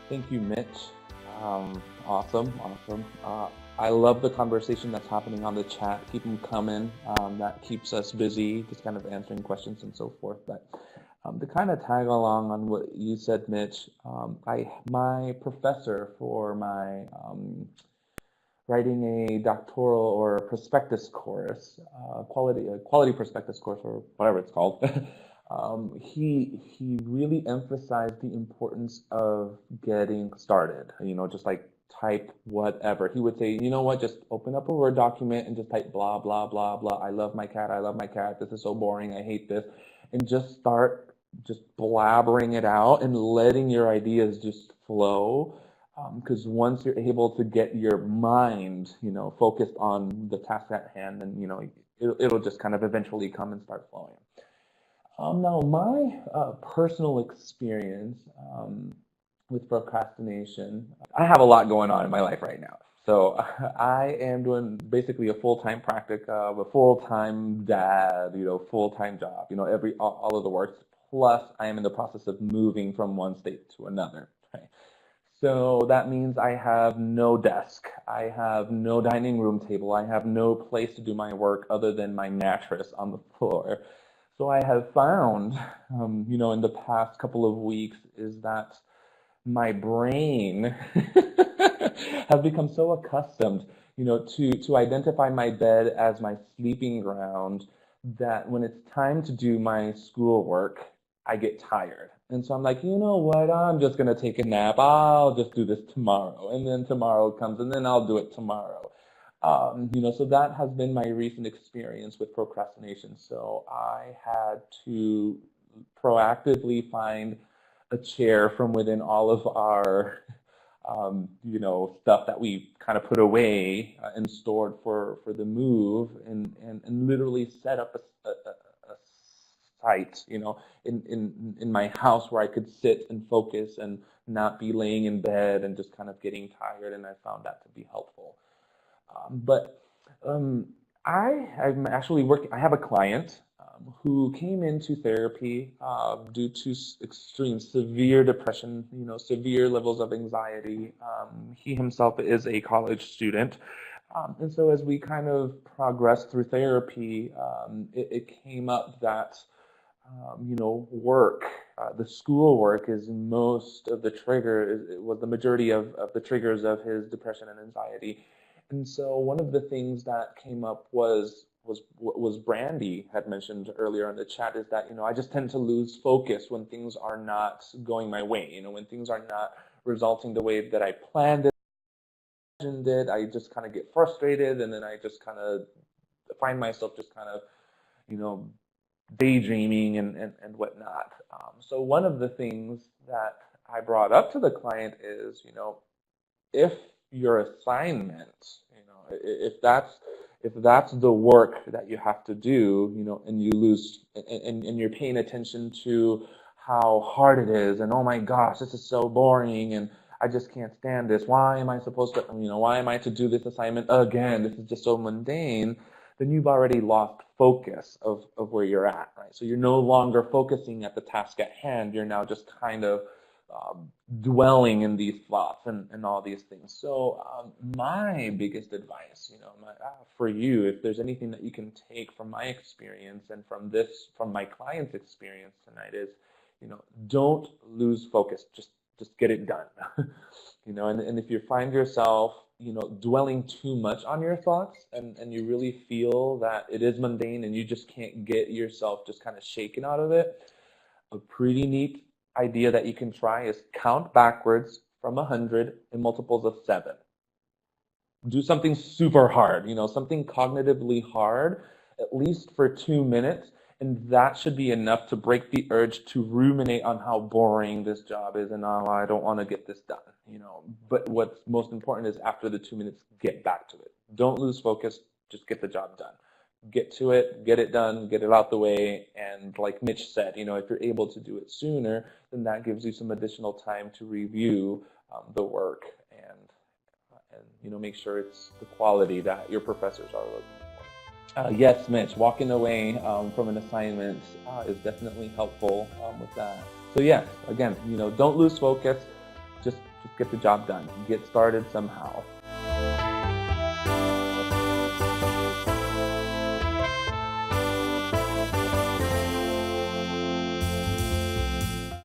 Thank you, Mitch. Awesome. I love the conversation that's happening on the chat. Keep them coming. That keeps us busy, just kind of answering questions and so forth. But to kind of tag along on what you said, Mitch, my professor for my writing a doctoral or prospectus course, quality prospectus course or whatever it's called. He really emphasized the importance of getting started. Just like type whatever. He would say, you know what, just open up a Word document and just type blah blah blah blah. I love my cat. I love my cat. This is so boring. I hate this, and just start just blabbering it out and letting your ideas just flow. Because once you're able to get your mind, focused on the task at hand, then it'll just kind of eventually come and start flowing. Now, my personal experience with procrastination, I have a lot going on in my life right now. So I am doing basically a full-time practice of a full-time dad, full-time job, all of the work. Plus, I am in the process of moving from one state to another. Right? So that means I have no desk, I have no dining room table, I have no place to do my work other than my mattress on the floor. So I have found, in the past couple of weeks, is that my brain has become so accustomed, to identify my bed as my sleeping ground that when it's time to do my schoolwork, I get tired. And so I'm like, you know what, I'm just going to take a nap. I'll just do this tomorrow. And then tomorrow comes, and then I'll do it tomorrow. So that has been my recent experience with procrastination. So I had to proactively find a chair from within all of our, stuff that we kind of put away and stored for the move, and literally set up a site, in my house where I could sit and focus and not be laying in bed and just kind of getting tired. And I found that to be helpful. But I'm actually working. I have a client who came into therapy due to extreme severe depression, severe levels of anxiety. He himself is a college student. And so as we kind of progressed through therapy, it came up that, work, the school work is most of the trigger, it was the majority of the triggers of his depression and anxiety. And so one of the things that came up was Brandy had mentioned earlier in the chat, is that, I just tend to lose focus when things are not going my way, when things are not resulting the way that I planned it, imagined it. I just kind of get frustrated, and then I just kind of find myself just kind of, daydreaming and whatnot. So one of the things that I brought up to the client is, if your assignment, if that's the work that you have to do, and you lose, and you're paying attention to how hard it is, and oh my gosh, this is so boring, and I just can't stand this. Why am I supposed to, why am I to do this assignment again? This is just so mundane. Then you've already lost focus of where you're at, right? So you're no longer focusing at the task at hand. You're now just kind of dwelling in these thoughts and all these things. So my biggest advice, for you, if there's anything that you can take from my experience and from my client's experience tonight, is, don't lose focus. Just get it done. And if you find yourself, dwelling too much on your thoughts, and you really feel that it is mundane and you just can't get yourself just kind of shaken out of it, a pretty neat idea that you can try is count backwards from 100 in multiples of 7. Do something super hard, something cognitively hard, at least for 2 minutes, and that should be enough to break the urge to ruminate on how boring this job is and, oh, I don't want to get this done, But what's most important is after the 2 minutes, get back to it. Don't lose focus, just get the job done. Get to it, get it done, get it out the way, and like Mitch said, if you're able to do it sooner, then that gives you some additional time to review the work and make sure it's the quality that your professors are looking for. Yes, Mitch, walking away from an assignment is definitely helpful with that. So yes, again, don't lose focus. Just Just get the job done. Get started somehow.